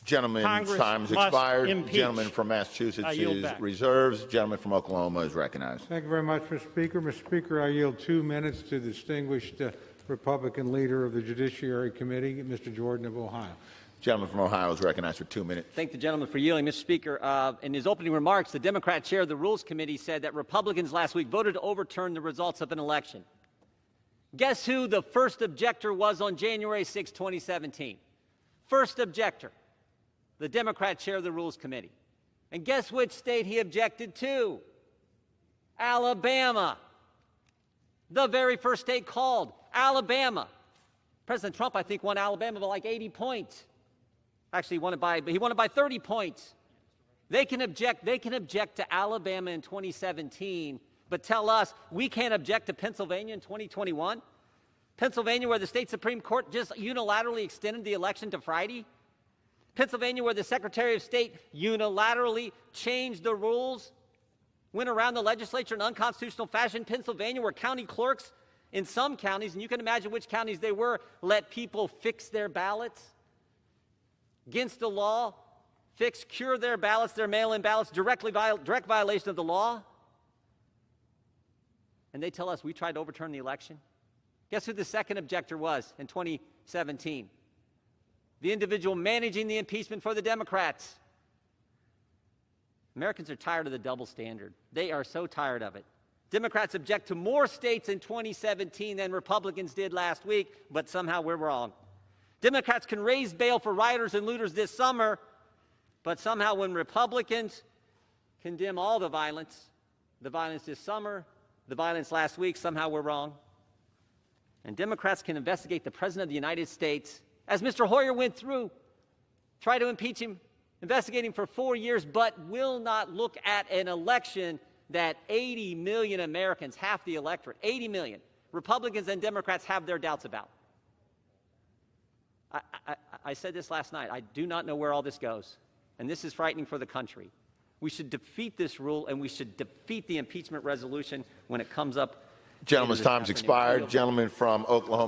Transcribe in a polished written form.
Gentleman's Congress time has must expired. impeach. Gentleman from Massachusetts I yield is back. reserved. Gentleman from Oklahoma is recognized. Thank you very much, Mr. Speaker. Mr. Speaker, I yield 2 minutes to the distinguished Republican leader of the Judiciary Committee, Mr. Jordan of Ohio. Gentleman from Ohio is recognized for 2 minutes. Thank the gentleman for yielding. Mr. Speaker, in his opening remarks, the Democrat chair of the Rules Committee said that Republicans last week voted to overturn the results of an election. Guess who the first objector was on January 6, 2017? First objector, the Democrat chair of the Rules Committee. And guess which state he objected to? Alabama. The very first state called, Alabama. President Trump, I think, won Alabama by like 80 points. Actually, he won it by 30 points. They can object to Alabama in 2017, but tell us we can't object to Pennsylvania in 2021? Pennsylvania, where the state Supreme Court just unilaterally extended the election to Friday? Pennsylvania, where the Secretary of State unilaterally changed the rules, went around the legislature in unconstitutional fashion? Pennsylvania, where county clerks in some counties, and you can imagine which counties they were, let people fix their ballots against the law, cure their ballots, their mail-in ballots, direct violation of the law. And they tell us we tried to overturn the election. Guess who the second objector was in 2017? The individual managing the impeachment for the Democrats. Americans are tired of the double standard. They are so tired of it. Democrats object to more states in 2017 than Republicans did last week, but somehow we're wrong. Democrats can raise bail for rioters and looters this summer, but somehow when Republicans condemn all the violence this summer, the violence last week, somehow we're wrong. And Democrats can investigate the President of the United States, as Mr. Hoyer went through, try to impeach him, investigate him for 4 years, but will not look at an election that 80 million Americans, half the electorate, 80 million, Republicans and Democrats have their doubts about. I said this last night. I do not know where all this goes, and this is frightening for the country. We should defeat this rule, and we should defeat the impeachment resolution when it comes up. Gentleman's time's expired. Gentleman from Oklahoma.